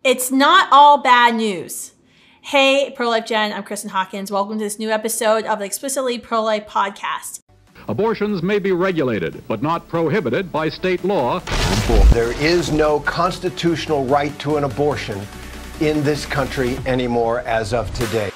It's not all bad news. Hey, Pro-Life Jen, I'm Kristan Hawkins. Welcome to this new episode of the Explicitly Pro-Life podcast. Abortions may be regulated, but not prohibited by state law. There is no constitutional right to an abortion in this country anymore as of today.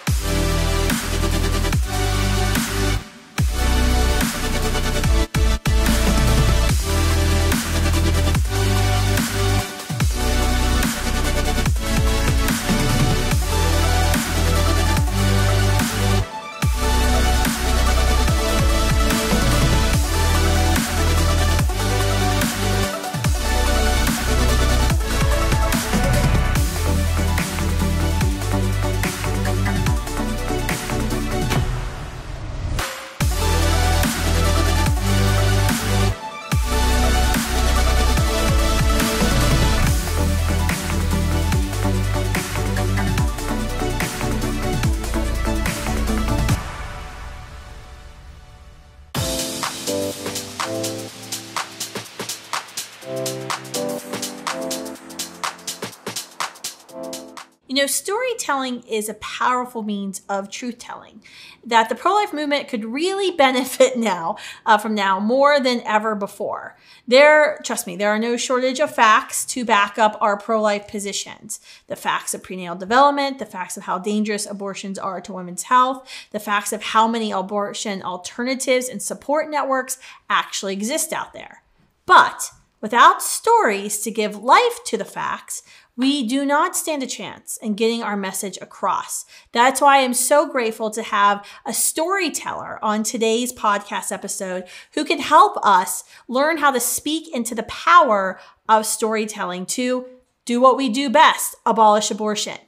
Storytelling is a powerful means of truth-telling that the pro-life movement could really benefit from now more than ever before. Trust me, there are no shortage of facts to back up our pro-life positions. The facts of prenatal development, the facts of how dangerous abortions are to women's health, the facts of how many abortion alternatives and support networks actually exist out there. But without stories to give life to the facts, we do not stand a chance in getting our message across. That's why I'm so grateful to have a storyteller on today's podcast episode who can help us learn how to speak into the power of storytelling to do what we do best, abolish abortion.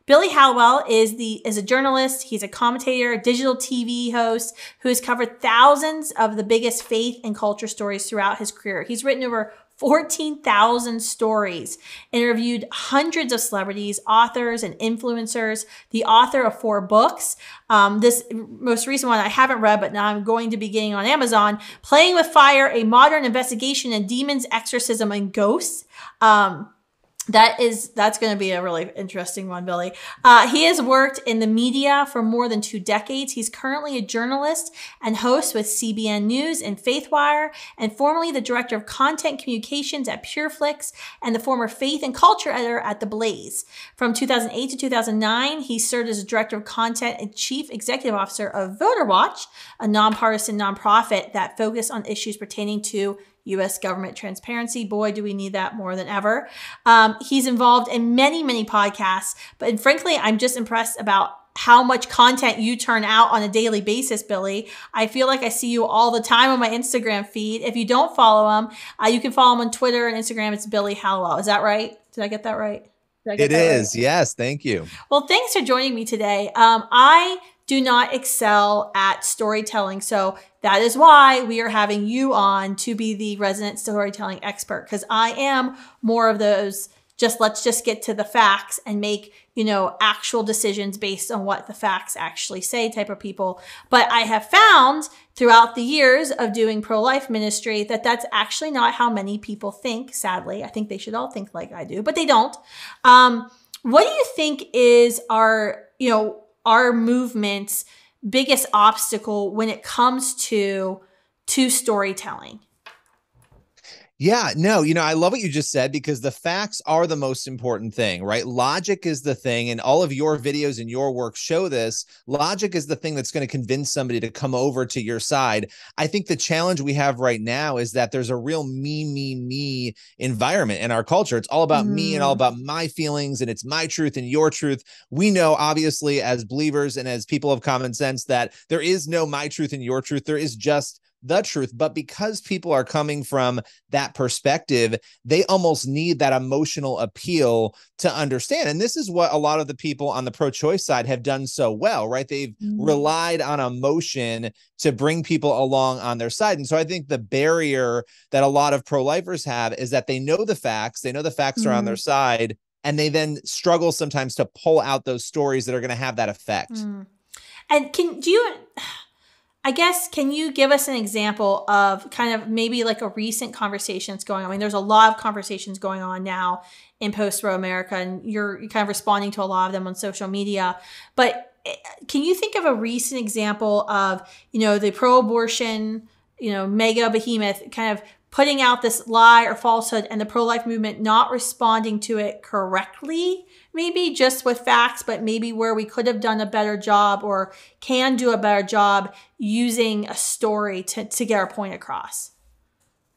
Billy Hallowell is a journalist. He's a commentator, a digital TV host who has covered thousands of the biggest faith and culture stories throughout his career. He's written over 14,000 stories, interviewed hundreds of celebrities, authors, and influencers, the author of 4 books. This most recent one I haven't read, but now I'm going to be getting on Amazon, Playing with Fire, A Modern Investigation in Demons, Exorcism, and Ghosts. That's going to be a really interesting one, Billy. He has worked in the media for more than 2 decades. He's currently a journalist and host with CBN News and FaithWire, and formerly the director of content communications at PureFlix and the former faith and culture editor at The Blaze. From 2008 to 2009, he served as a director of content and chief executive officer of Voter Watch, a nonpartisan nonprofit that focused on issues pertaining to U.S. government transparency. Boy, do we need that more than ever. He's involved in many, many podcasts, but frankly, I'm just impressed about how much content you turn out on a daily basis, Billy. I feel like I see you all the time on my Instagram feed. If you don't follow him, you can follow him on Twitter and Instagram. It's Billy Hallowell. Is that right? Did I get that right? It is. Right? Yes. Thank you. Well, thanks for joining me today. I do not excel at storytelling. So that is why we are having you on to be the resident storytelling expert, because I am more of those let's just get to the facts and make, actual decisions based on what the facts actually say type of people. But I have found throughout the years of doing pro-life ministry that that's actually not how many people think, sadly. I think they should all think like I do, but they don't. What do you think is our movement's biggest obstacle when it comes to storytelling? Yeah, no, I love what you just said, because the facts are the most important thing, right? Logic is the thing, and all of your videos and your work show this. Logic is the thing that's going to convince somebody to come over to your side. I think the challenge we have right now is that there's a real me environment in our culture. It's all about me and all about my feelings, and it's my truth and your truth. We know, obviously, as believers and as people of common sense, that there is no my truth and your truth. There is just the truth. But because people are coming from that perspective, they almost need that emotional appeal to understand. And this is what a lot of the people on the pro-choice side have done so well, right? They've relied on emotion to bring people along on their side. And so I think the barrier that a lot of pro-lifers have is that they know the facts are on their side, and they then struggle sometimes to pull out those stories that are going to have that effect. And I guess, can you give us an example of kind of maybe like a recent conversation that's going on? I mean, there's a lot of conversations going on now in post-Roe America, and you're kind of responding to a lot of them on social media. But can you think of a recent example of, the pro-abortion, mega behemoth kind of putting out this lie or falsehood and the pro-life movement not responding to it correctly, maybe just with facts, but maybe where we could have done a better job or can do a better job using a story to get our point across?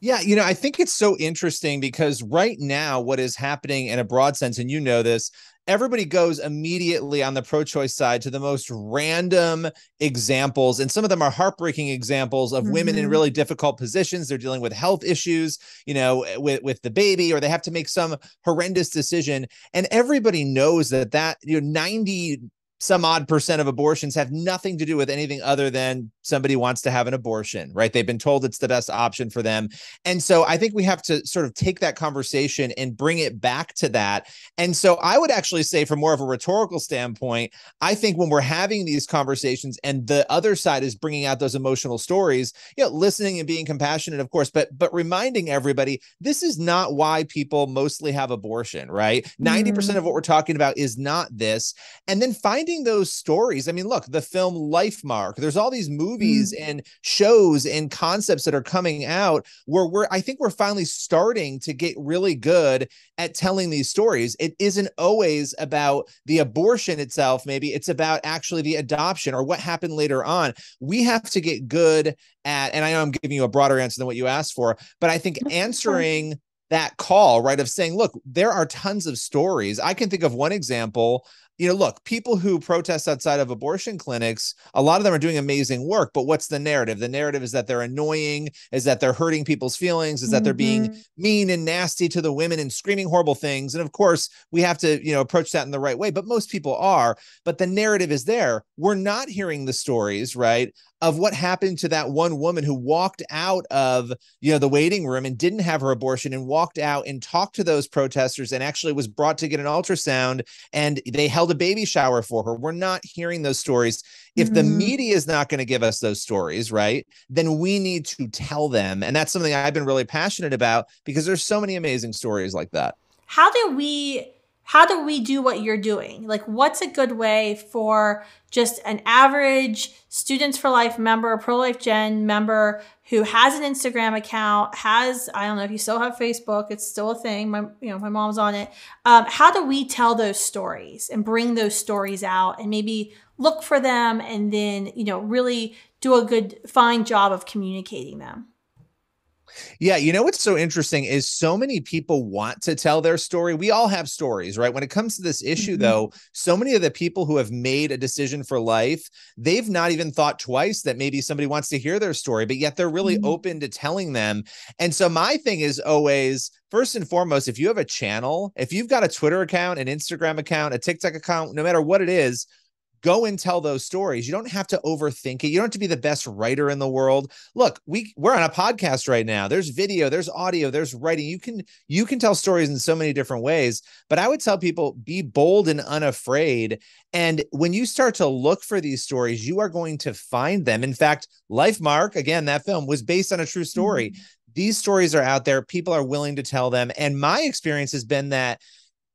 Yeah, I think it's so interesting because right now what is happening in a broad sense, and this, everybody goes immediately on the pro-choice side to the most random examples. And some of them are heartbreaking examples of women in really difficult positions. They're dealing with health issues, with the baby, or they have to make some horrendous decision. And everybody knows that 90 some odd percent of abortions have nothing to do with anything other than somebody wants to have an abortion, right? They've been told it's the best option for them. And so I think we have to sort of take that conversation and bring it back to that. And so I would actually say, from more of a rhetorical standpoint, I think when we're having these conversations and the other side is bringing out those emotional stories, listening and being compassionate, of course, but reminding everybody, this is not why people mostly have abortion, right? 90% of what we're talking about is not this. And then finding those stories. I mean, look, the film Life Mark, there's all these movies and shows and concepts that are coming out where I think we're finally starting to get really good at telling these stories. It isn't always about the abortion itself. Maybe it's about actually the adoption or what happened later on. We have to get good at, and I know I'm giving you a broader answer than what you asked for, but I think answering that call, right, of saying, look, there are tons of stories. I can think of one example. Look, people who protest outside of abortion clinics, a lot of them are doing amazing work, but what's the narrative? The narrative is that they're annoying, is that they're hurting people's feelings, is that they're being mean and nasty to the women and screaming horrible things. And of course, we have to, approach that in the right way, but most people are. But the narrative is there. We're not hearing the stories, right, of what happened to that one woman who walked out of, the waiting room and didn't have her abortion and walked out and talked to those protesters and actually was brought to get an ultrasound and they held a baby shower for her. We're not hearing those stories. If the media is not going to give us those stories, right, then we need to tell them. And that's something I've been really passionate about because there's so many amazing stories like that. How do we do what you're doing? Like, what's a good way for just an average Students for Life member, Pro-Life Gen member who has an Instagram account, I don't know if you still have Facebook, it's still a thing. My mom's on it. How do we tell those stories and bring those stories out and maybe look for them and then, really do a fine job of communicating them? Yeah, what's so interesting is so many people want to tell their story. We all have stories, right? When it comes to this issue, though, so many of the people who have made a decision for life, they've not even thought twice that maybe somebody wants to hear their story, but yet they're really open to telling them. And so my thing is always, first and foremost, if you have a channel, if you've got a Twitter account, an Instagram account, a TikTok account, no matter what it is, go and tell those stories. You don't have to overthink it. You don't have to be the best writer in the world. Look, we're on a podcast right now. There's video, there's audio, there's writing. You can tell stories in so many different ways, but I would tell people, be bold and unafraid. And when you start to look for these stories, you are going to find them. In fact, Life Mark, again, that film was based on a true story. These stories are out there. People are willing to tell them. And my experience has been that,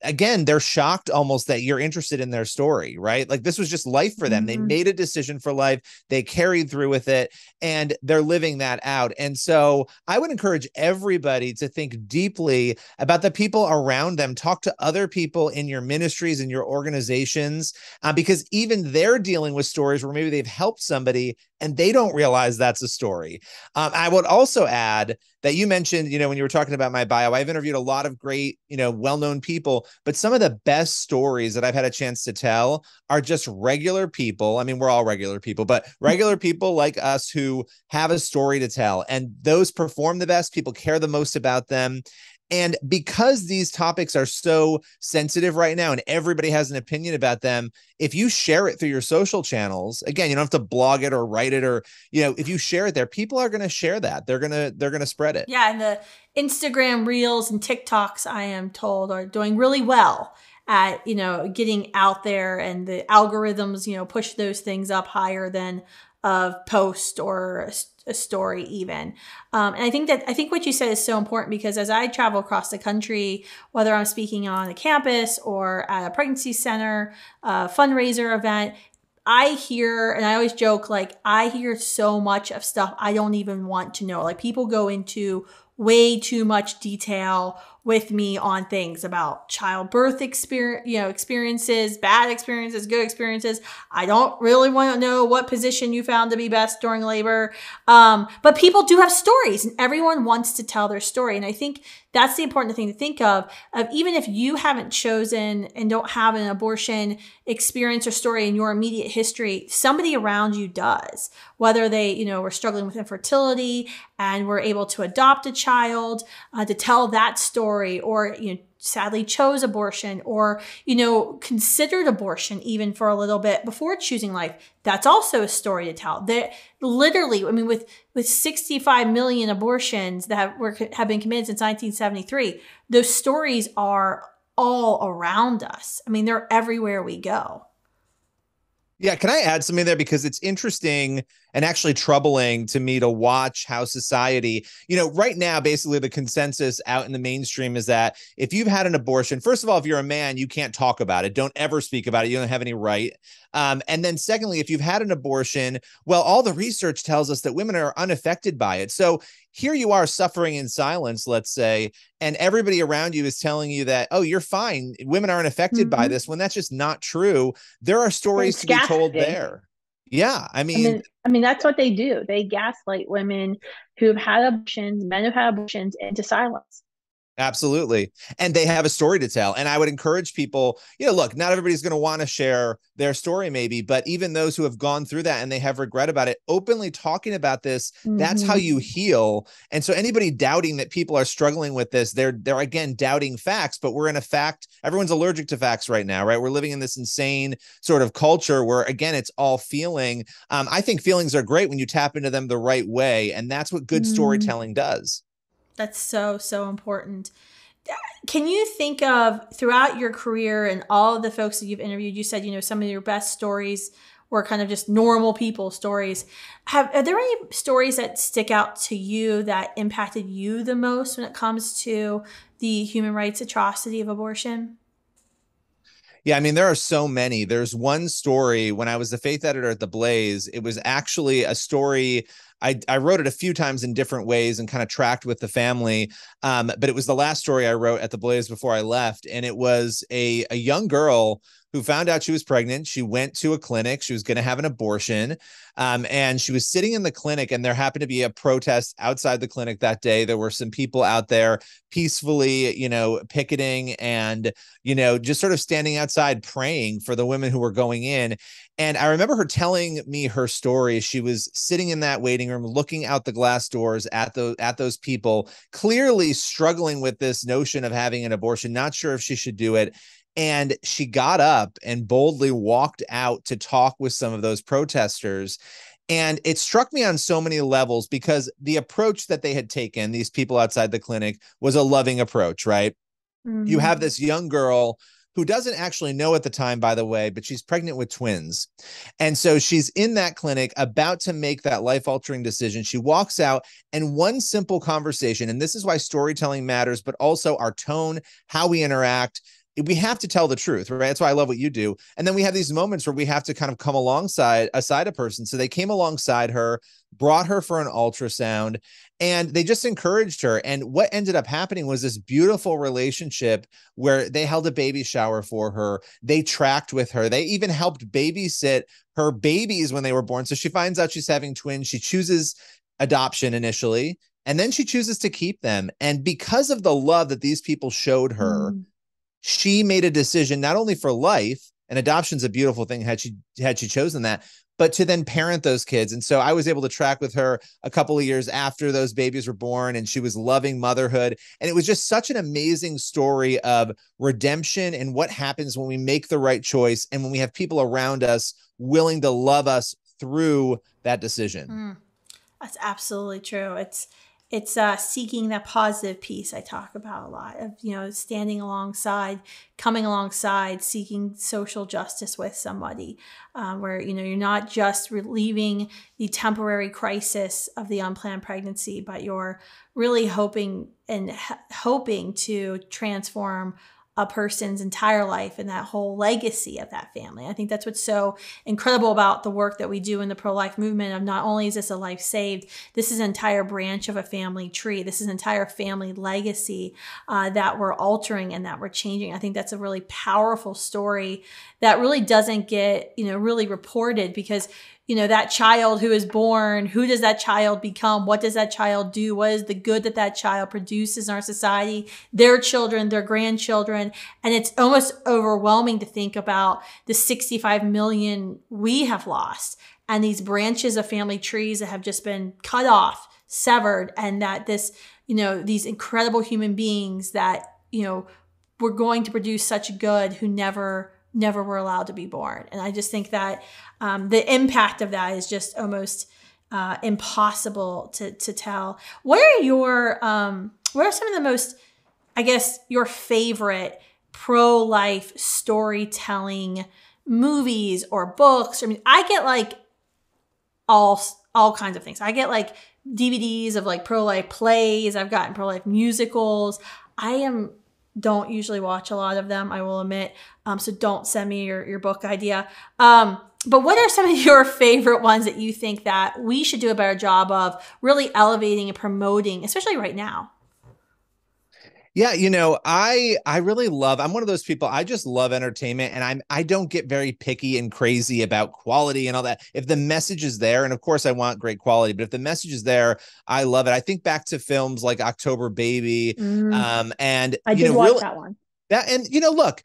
again, they're shocked almost that you're interested in their story, right? Like this was just life for them. They made a decision for life. They carried through with it and they're living that out. And so I would encourage everybody to think deeply about the people around them. Talk to other people in your ministries and your organizations, because even they're dealing with stories where maybe they've helped somebody and they don't realize that's a story. I would also add that you mentioned, when you were talking about my bio, I've interviewed a lot of great, well-known people, but some of the best stories that I've had a chance to tell are just regular people. I mean, we're all regular people, but regular people like us who have a story to tell, and those perform the best. People care the most about them. And because these topics are so sensitive right now and everybody has an opinion about them, if you share it through your social channels, again, you don't have to blog it or write it, or, if you share it there, people are going to share that. They're going to spread it. Yeah. And the Instagram Reels and TikToks, I am told, are doing really well at, getting out there, and the algorithms, push those things up higher than of post or a story even. And I think what you said is so important, because as I travel across the country, whether I'm speaking on a campus or at a pregnancy center, a fundraiser event, I hear, and I always joke, like, I hear so much of stuff I don't even want to know. Like, people go into way too much detail with me on things about childbirth experiences, bad experiences, good experiences. I don't really want to know what position you found to be best during labor. But people do have stories, and everyone wants to tell their story. And I think that's the important thing to think of even if you haven't chosen and don't have an abortion experience or story in your immediate history, somebody around you does, whether they, were struggling with infertility and were able to adopt a child, to tell that story, or, sadly chose abortion, or, considered abortion even for a little bit before choosing life. That's also a story to tell. That literally, I mean, with 65 million abortions that have been committed since 1973, those stories are all around us. I mean, they're everywhere we go. Yeah, can I add something there? Because it's interesting and actually troubling to me to watch how society, right now, basically the consensus out in the mainstream is that if you've had an abortion, first of all, if you're a man, you can't talk about it. Don't ever speak about it. You don't have any right. And then secondly, if you've had an abortion, well, all the research tells us that women are unaffected by it. So here you are suffering in silence, let's say, and everybody around you is telling you that, oh, you're fine. Women aren't affected by this, when that's just not true. There are stories to be told there. Yeah. I mean, that's what they do. They gaslight women who've had abortions, men who've had abortions, into silence. Absolutely. And they have a story to tell. And I would encourage people, look, not everybody's going to want to share their story maybe, but even those who have gone through that and they have regret about it, openly talking about this, that's how you heal. And so anybody doubting that people are struggling with this, they're again, doubting facts, but we're in a fact, everyone's allergic to facts right now, right? We're living in this insane sort of culture where, again, it's all feeling. I think feelings are great when you tap into them the right way. And that's what good storytelling does. That's so, so important. Can you think of, throughout your career and all of the folks that you've interviewed, you said, some of your best stories were kind of just normal people stories. Are there any stories that stick out to you that impacted you the most when it comes to the human rights atrocity of abortion? Yeah, I mean, there are so many. There's one story when I was the faith editor at The Blaze. It was actually a story. I wrote it a few times in different ways and kind of tracked with the family. But it was the last story I wrote at The Blaze before I left. And it was a young girl who found out she was pregnant. She went to a clinic. She was going to have an abortion. And she was sitting in the clinic, and there happened to be a protest outside the clinic that day. There were some people out there peacefully, picketing and, just sort of standing outside praying for the women who were going in. And I remember her telling me her story. She was sitting in that waiting room, looking out the glass doors at those people, clearly struggling with this notion of having an abortion, not sure if she should do it. And she got up and boldly walked out to talk with some of those protesters. And it struck me on so many levels, because the approach that they had taken, these people outside the clinic, was a loving approach, right? You have this young girl who doesn't actually know at the time, by the way, but she's pregnant with twins. And so she's in that clinic about to make that life-altering decision. She walks out, and one simple conversation, and this is why storytelling matters, but also our tone, how we interact. We have to tell the truth, right? That's why I love what you do. And then we have these moments where we have to kind of come alongside a person. So they came alongside her, brought her for an ultrasound, and they just encouraged her. And what ended up happening was this beautiful relationship where they held a baby shower for her. They tracked with her. They even helped babysit her babies when they were born. So she finds out she's having twins. She chooses adoption initially, and then she chooses to keep them. And because of the love that these people showed her, she made a decision not only for life, and adoption's a beautiful thing had she chosen that, but to then parent those kids. And so I was able to track with her a couple of years after those babies were born, and she was loving motherhood. And it was just such an amazing story of redemption and what happens when we make the right choice and when we have people around us willing to love us through that decision. That's absolutely true. it's seeking that positive peace I talk about a lot of, standing alongside, coming alongside, seeking social justice with somebody, where, you're not just relieving the temporary crisis of the unplanned pregnancy, but you're really hoping to transform a person's entire life and that whole legacy of that family. I think that's what's so incredible about the work that we do in the pro-life movement of not only is this a life saved, this is an entire branch of a family tree. This is an entire family legacy that we're altering and that we're changing. I think that's a really powerful story that really doesn't get, really reported because that child who is born, who does that child become? What does that child do? What is the good that that child produces in our society? Their children, their grandchildren. And it's almost overwhelming to think about the 65 million we have lost and these branches of family trees that have just been cut off, severed, and that this, these incredible human beings that, were going to produce such good who never were allowed to be born. And I just think that the impact of that is just almost impossible to tell. What are some of the most, I guess, your favorite pro-life storytelling movies or books? I mean, I get like all kinds of things. I get like DVDs of like pro-life plays. I've gotten pro-life musicals. Don't usually watch a lot of them, I will admit. So don't send me your book idea. But what are some of your favorite ones that you think that we should do a better job of really elevating and promoting, especially right now? Yeah, I really love, I'm one of those people, I just love entertainment, and I don't get very picky and crazy about quality and all that. If the message is there, and of course I want great quality, but if the message is there, I love it. I think back to films like October Baby, and I did watch that one. Look,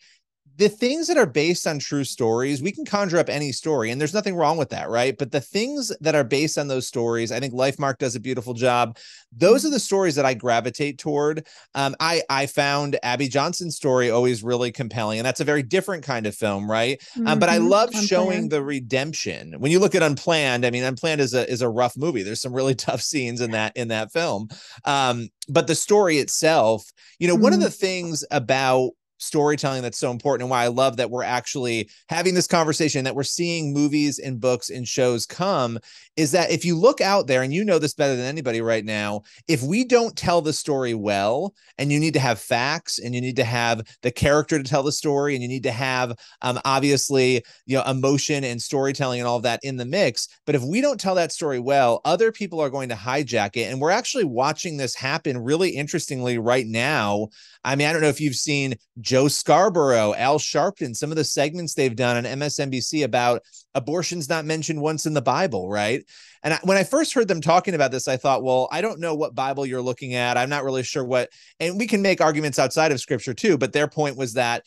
the things that are based on true stories, we can conjure up any story, and there's nothing wrong with that, right? But the things that are based on those stories, I think LifeMark does a beautiful job. Those are the stories that I gravitate toward. I found Abby Johnson's story always really compelling, and that's a very different kind of film, right? But I love showing the redemption. When you look at Unplanned, I mean, Unplanned is a rough movie. There's some really tough scenes in that film. But the story itself, one of the things about storytelling that's so important, and why I love that we're actually having this conversation, that we're seeing movies and books and shows come, is that if you look out there, and this better than anybody right now, if we don't tell the story well, and you need to have facts, and you need to have the character to tell the story, and you need to have obviously emotion and storytelling and all of that in the mix, but if we don't tell that story well, other people are going to hijack it. And we're actually watching this happen really interestingly right now. I mean, I don't know if you've seen Joe Scarborough, Al Sharpton, some of the segments they've done on MSNBC about abortion's not mentioned once in the Bible, right? And when I first heard them talking about this, I thought, well, I don't know what Bible you're looking at. I'm not really sure what, and we can make arguments outside of scripture too, but their point was that,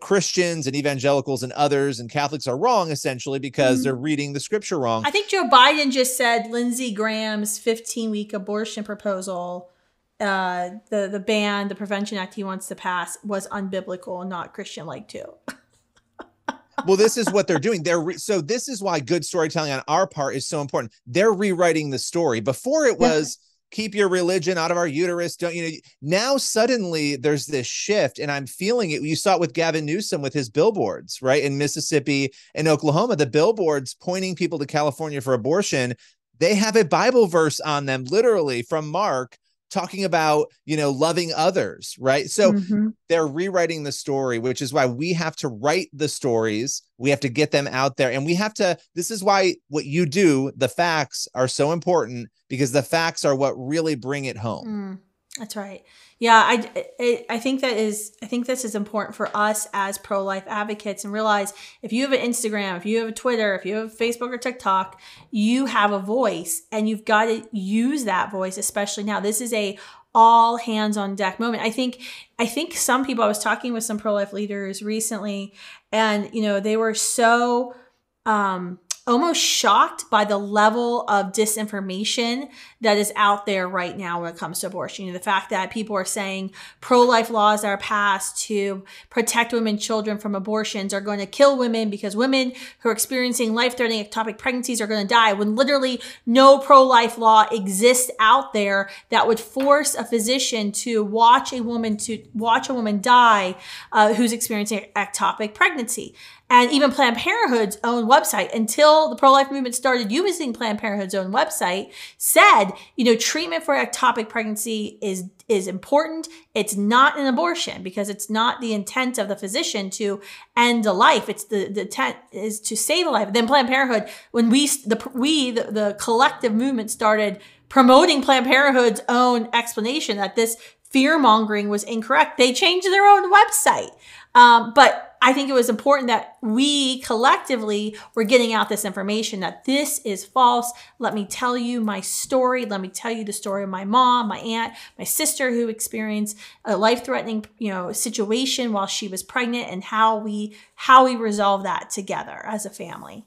Christians and evangelicals and others and Catholics are wrong essentially because they're reading the scripture wrong. I think Joe Biden just said Lindsey Graham's 15-week abortion proposal, the ban, the Prevention Act he wants to pass, was unbiblical and not Christian-like too. Well, this is what they're doing. So this is why good storytelling on our part is so important. They're rewriting the story. Before it was keep your religion out of our uterus. Don't now suddenly there's this shift, and I'm feeling it. You saw it with Gavin Newsom with his billboards, right? In Mississippi and Oklahoma, the billboards pointing people to California for abortion. They have a Bible verse on them, literally from Mark, talking about, loving others, right? So they're rewriting the story, which is why we have to write the stories. We have to get them out there, and this is why what you do, the facts are so important, because the facts are what really bring it home. That's right. Yeah, I think this is important for us as pro-life advocates, and realize if you have an Instagram, if you have a Twitter, if you have Facebook or TikTok, you have a voice, and you've got to use that voice, especially now. This is a all hands on deck moment. I think some people, I was talking with some pro-life leaders recently, and they were so almost shocked by the level of disinformation that is out there right now when it comes to abortion. You know, the fact that people are saying pro-life laws that are passed to protect women and children from abortions are going to kill women because women who are experiencing life-threatening ectopic pregnancies are going to die, when literally no pro-life law exists out there that would force a physician to watch a woman die who's experiencing ectopic pregnancy. And even Planned Parenthood's own website, until the pro-life movement started using Planned Parenthood's own website, said, you know, treatment for ectopic pregnancy is important. It's not an abortion, because it's not the intent of the physician to end a life. It's the intent is to save a life. Then Planned Parenthood, when the collective movement started promoting Planned Parenthood's own explanation that this fear-mongering was incorrect, they changed their own website. But I think it was important that we collectively were getting out this information that this is false. Let me tell you my story. Let me tell you the story of my mom, my aunt, my sister who experienced a life-threatening, situation while she was pregnant, and how we resolve that together as a family.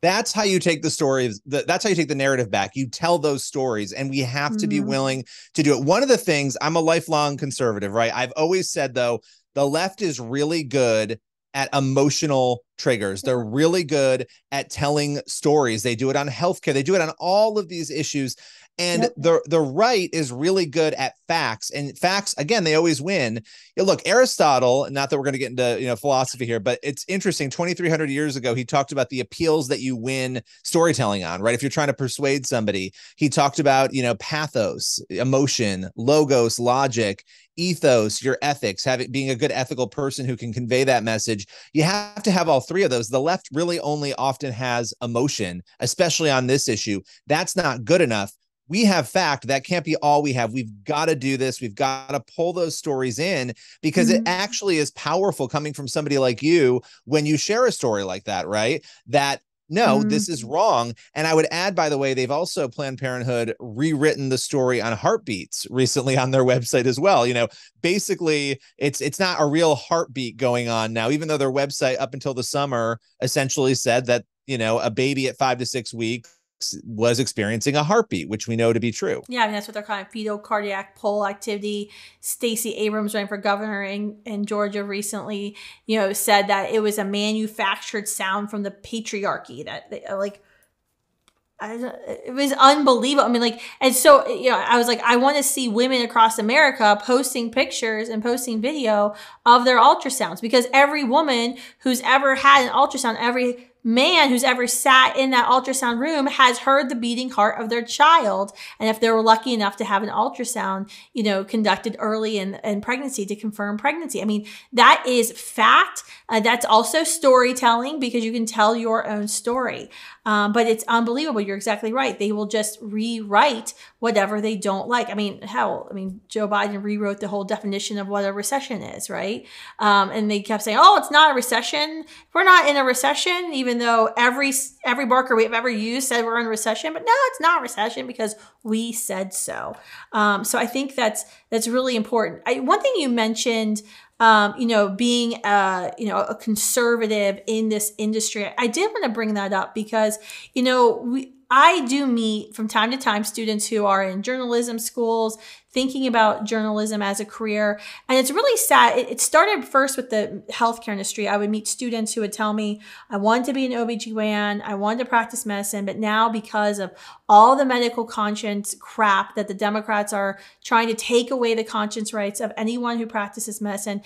That's how you take the stories. That's how you take the narrative back. You tell those stories, and we have to be willing to do it. One of the things, I'm a lifelong conservative, right? I've always said, though, the left is really good at emotional triggers. They're really good at telling stories. They do it on healthcare. They do it on all of these issues. And the right is really good at facts, and facts, again, they always win. Look, Aristotle, not that we're going to get into, philosophy here, but it's interesting. 2,300 years ago, he talked about the appeals that you win storytelling on, right? If you're trying to persuade somebody, he talked about, pathos, emotion, logos, logic, ethos, your ethics, being a good ethical person who can convey that message. You have to have all three of those. The left really only often has emotion, especially on this issue. That's not good enough. We have fact. That can't be all we have. We've got to do this. We've got to pull those stories in, because it actually is powerful coming from somebody like you when you share a story like that, right? That no, this is wrong. And I would add, by the way, they've also, Planned Parenthood, rewritten the story on heartbeats recently on their website as well. Basically it's not a real heartbeat going on now, even though their website up until the summer essentially said that, a baby at 5 to 6 weeks was experiencing a heartbeat, which we know to be true. Yeah, I mean, that's what they're calling fetal cardiac pulse activity. Stacey Abrams, running for governor in Georgia recently, said that it was a manufactured sound from the patriarchy, that they, it was unbelievable. I mean, and so, I was like, I want to see women across America posting pictures and posting video of their ultrasounds, because every woman who's ever had an ultrasound, every man who's ever sat in that ultrasound room has heard the beating heart of their child. And if they were lucky enough to have an ultrasound, conducted early in pregnancy to confirm pregnancy. I mean, that is fact. That's also storytelling, because you can tell your own story. But it's unbelievable. You're exactly right. They will just rewrite whatever they don't like. I mean, Joe Biden rewrote the whole definition of what a recession is, right? And they kept saying, oh, it's not a recession. We're not in a recession, even though every marker we've ever used said we're in a recession. But no, it's not a recession because we said so. So I think that's really important. One thing you mentioned, being a conservative in this industry, I did want to bring that up because, I do meet from time to time students who are in journalism schools, thinking about journalism as a career. And it's really sad. It started first with the healthcare industry. I would meet students who would tell me, I wanted to be an OBGYN, I wanted to practice medicine, but now because of all the medical conscience crap that the Democrats are trying to take away the conscience rights of anyone who practices medicine,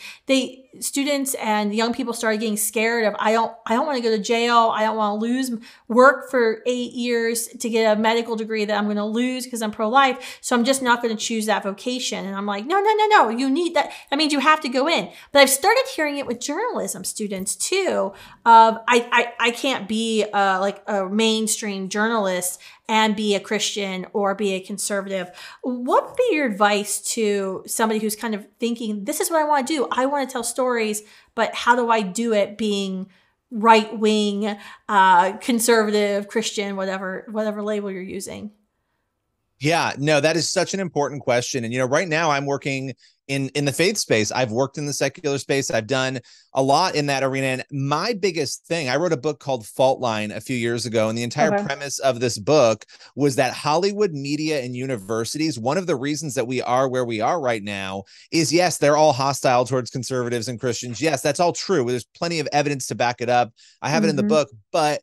students and young people started getting scared of, I don't want to go to jail. I don't want to lose work for 8 years to get a medical degree that I'm going to lose because I'm pro-life. So I'm just not going to choose that vocation. And I'm like, no, you need that. That means you have to go in. But I've started hearing it with journalism students too. I can't be a mainstream journalist and be a Christian or be a conservative. What would be your advice to somebody who's kind of thinking, this is what I want to do. I want to tell stories, but how do I do it being right-wing, conservative, Christian, whatever label you're using? Yeah, no, that is such an important question. And, right now I'm working in the faith space. I've worked in the secular space. I've done a lot in that arena. And my biggest thing, I wrote a book called Fault Line a few years ago. And the entire Okay. premise of this book was that Hollywood media and universities, one of the reasons that we are where we are right now is, yes, they're all hostile towards conservatives and Christians. Yes, that's all true. There's plenty of evidence to back it up. I have it in the book, but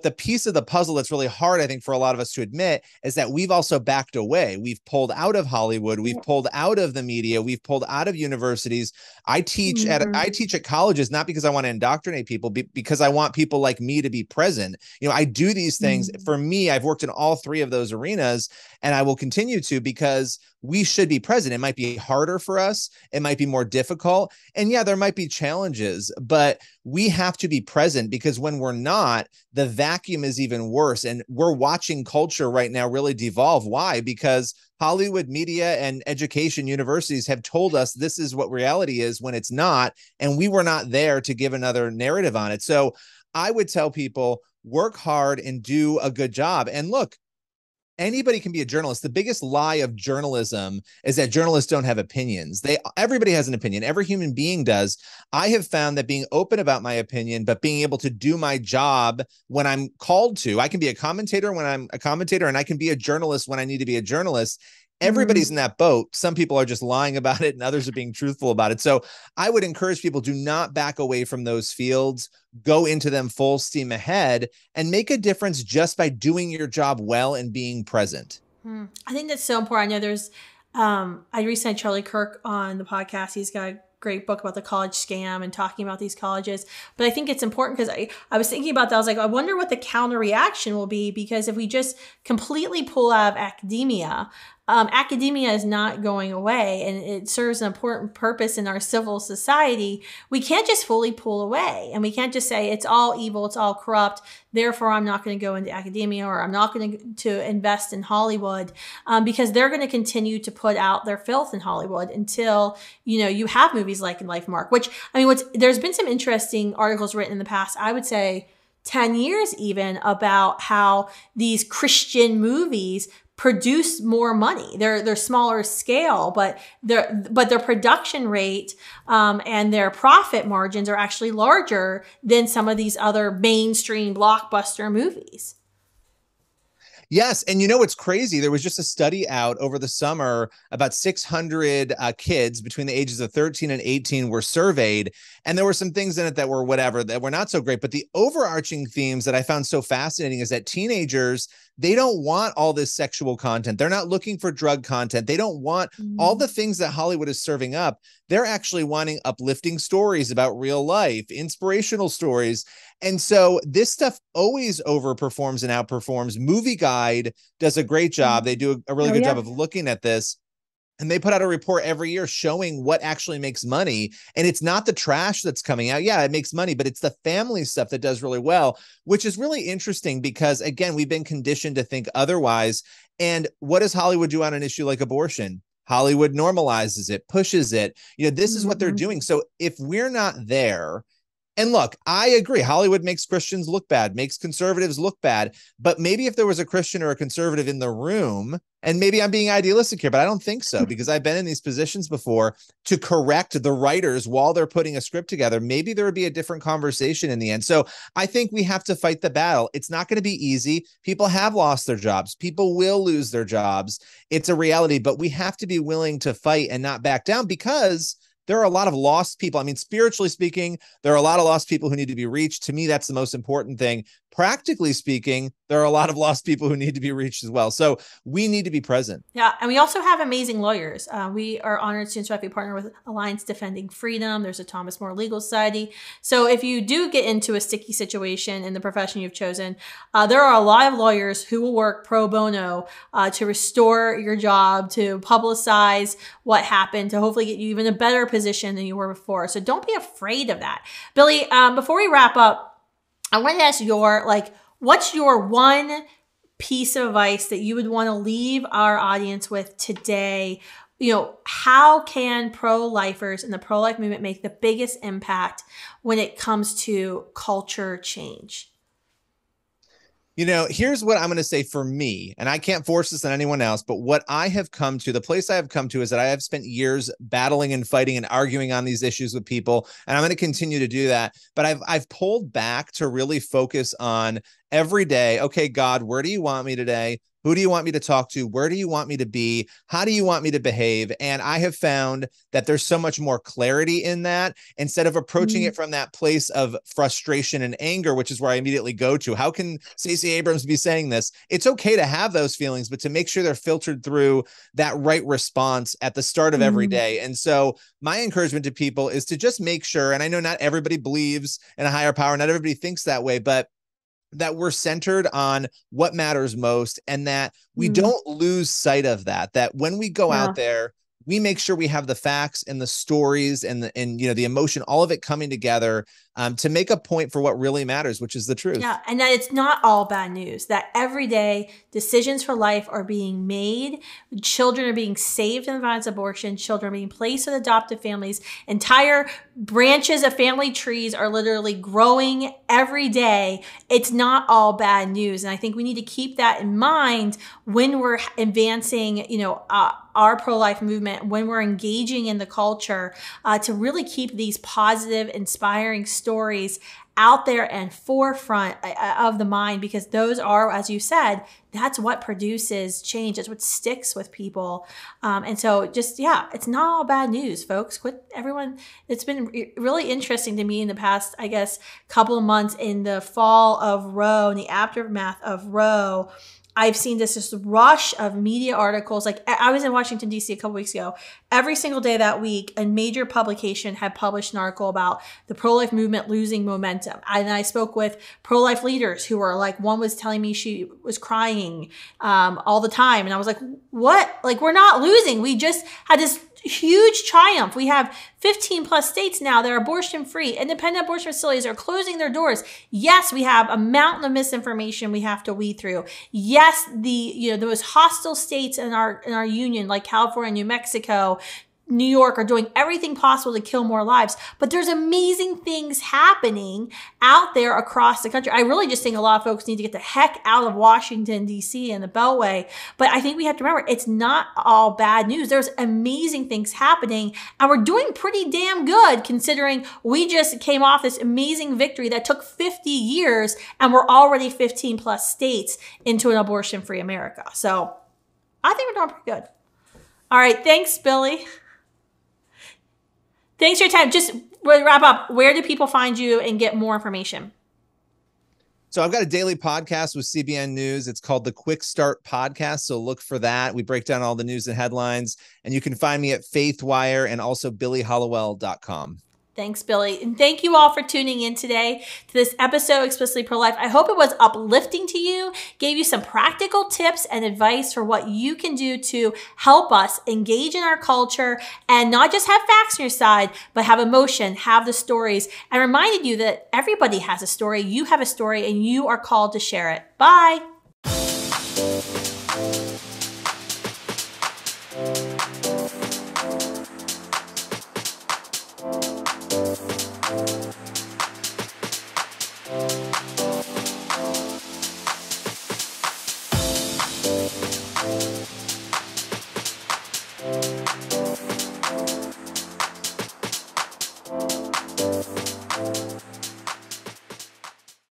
the piece of the puzzle that's really hard, I think, for a lot of us to admit is that we've also backed away. We've pulled out of Hollywood. We've pulled out of the media. We've pulled out of universities. I teach at colleges, not because I want to indoctrinate people, because I want people like me to be present. You know, I do these things. For me, I've worked in all three of those arenas, and I will continue to, because we should be present. It might be harder for us. It might be more difficult. And yeah, there might be challenges, but we have to be present, because when we're not, the vacuum is even worse. And we're watching culture right now really devolve. Why? Because Hollywood media and education universities have told us this is what reality is when it's not. And we were not there to give another narrative on it. So I would tell people, work hard and do a good job. And look, anybody can be a journalist. The biggest lie of journalism is that journalists don't have opinions. Everybody has an opinion. Every human being does. I have found that being open about my opinion, but being able to do my job when I'm called to, I can be a commentator when I'm a commentator, and I can be a journalist when I need to be a journalist. Everybody's in that boat. Some people are just lying about it and others are being truthful about it. So I would encourage people, do not back away from those fields. Go into them full steam ahead and make a difference just by doing your job well and being present. I think that's so important. I know there's, I recently had Charlie Kirk on the podcast. He's got a great book about the college scam and talking about these colleges. But I think it's important because I was thinking about that. I was like, I wonder what the counter reaction will be, because if we just completely pull out of academia, academia is not going away, and it serves an important purpose in our civil society. We can't just fully pull away, and we can't just say it's all evil, it's all corrupt, therefore I'm not going to go into academia, or I'm not going to invest in Hollywood, because they're going to continue to put out their filth in Hollywood until, you know, you have movies like In Life, Mark, which, I mean, there's been some interesting articles written in the past, I would say 10 years even, about how these Christian movies produce more money. They're smaller scale, but their production rate and their profit margins are actually larger than some of these other mainstream blockbuster movies. Yes. And you know what's crazy? There was just a study out over the summer. About 600 kids between the ages of 13 and 18 were surveyed. And there were some things in it that were whatever, that were not so great. But the overarching themes that I found so fascinating is that teenagers, they don't want all this sexual content. They're not looking for drug content. They don't want all the things that Hollywood is serving up. They're actually wanting uplifting stories about real life, inspirational stories. And so this stuff always overperforms and outperforms. Movie Guide does a great job. They do a really good job of looking at this. And they put out a report every year showing what actually makes money. And it's not the trash that's coming out. Yeah, it makes money, but it's the family stuff that does really well, which is really interesting because, again, we've been conditioned to think otherwise. And what does Hollywood do on an issue like abortion? Hollywood normalizes it, pushes it. You know, this is what they're doing. So if we're not there, and look, I agree, Hollywood makes Christians look bad, makes conservatives look bad. But maybe if there was a Christian or a conservative in the room, and maybe I'm being idealistic here, but I don't think so, because I've been in these positions before, to correct the writers while they're putting a script together, maybe there would be a different conversation in the end. So I think we have to fight the battle. It's not going to be easy. People have lost their jobs. People will lose their jobs. It's a reality, but we have to be willing to fight and not back down, because there are a lot of lost people. I mean, spiritually speaking, there are a lot of lost people who need to be reached. To me, that's the most important thing. Practically speaking, there are a lot of lost people who need to be reached as well. So we need to be present. Yeah, and we also have amazing lawyers. We are honored to be partner with Alliance Defending Freedom. There's a Thomas More Legal Society. So if you do get into a sticky situation in the profession you've chosen, there are a lot of lawyers who will work pro bono to restore your job, to publicize what happened, to hopefully get you even a better position than you were before. So don't be afraid of that. Billy, before we wrap up, I want to ask what's your one piece of advice that you would want to leave our audience with today? You know, how can pro-lifers and the pro-life movement make the biggest impact when it comes to culture change? You know, here's what I'm going to say for me, and I can't force this on anyone else, but what I have come to, the place I have come to is that I have spent years battling and fighting and arguing on these issues with people, and I'm going to continue to do that. But I've pulled back to really focus on every day. Okay, God, where do you want me today? Who do you want me to talk to? Where do you want me to be? How do you want me to behave? And I have found that there's so much more clarity in that, instead of approaching it from that place of frustration and anger, which is where I immediately go to. How can Stacey Abrams be saying this? It's okay to have those feelings, but to make sure they're filtered through that right response at the start of every day. And so my encouragement to people is to just make sure, and I know not everybody believes in a higher power, not everybody thinks that way, but that we're centered on what matters most, and that we don't lose sight of that when we go out there, we make sure we have the facts and the stories and the emotion, all of it coming together to make a point for what really matters, which is the truth. Yeah, and that it's not all bad news, that every day decisions for life are being made. Children are being saved in the violence of abortion. Children are being placed with adoptive families. Entire branches of family trees are literally growing every day. It's not all bad news. And I think we need to keep that in mind when we're advancing, our pro-life movement, when we're engaging in the culture, to really keep these positive, inspiring stories out there and forefront of the mind, because those are, as you said, that's what produces change. It's what sticks with people. And so just, it's not all bad news, folks. Quit everyone. It's been really interesting to me in the past, I guess, couple of months in the fall of Roe and the aftermath of Roe. I've seen this rush of media articles. Like, I was in Washington, D.C. a couple weeks ago. Every single day that week, a major publication had published an article about the pro-life movement losing momentum. And I spoke with pro-life leaders who were like, one was telling me she was crying all the time. And I was like, what? Like, we're not losing. We just had this huge triumph. We have 15 plus states now that are abortion free. Independent abortion facilities are closing their doors. Yes, we have a mountain of misinformation we have to weed through. Yes, the most hostile states in our union, like California, New Mexico, New York, are doing everything possible to kill more lives. But there's amazing things happening out there across the country. I really just think a lot of folks need to get the heck out of Washington, D.C. and the Beltway. But I think we have to remember, it's not all bad news. There's amazing things happening, and we're doing pretty damn good considering we just came off this amazing victory that took 50 years, and we're already 15 plus states into an abortion-free America. So I think we're doing pretty good. All right. Thanks, Billy. Thanks for your time. Just to wrap up, where do people find you and get more information? So I've got a daily podcast with CBN News. It's called the Quick Start Podcast. So look for that. We break down all the news and headlines. And you can find me at FaithWire and also BillyHallowell.com. Thanks, Billy. And thank you all for tuning in today to this episode of Explicitly Pro-Life. I hope it was uplifting to you, gave you some practical tips and advice for what you can do to help us engage in our culture and not just have facts on your side, but have emotion, have the stories, and reminded you that everybody has a story, you have a story, and you are called to share it. Bye.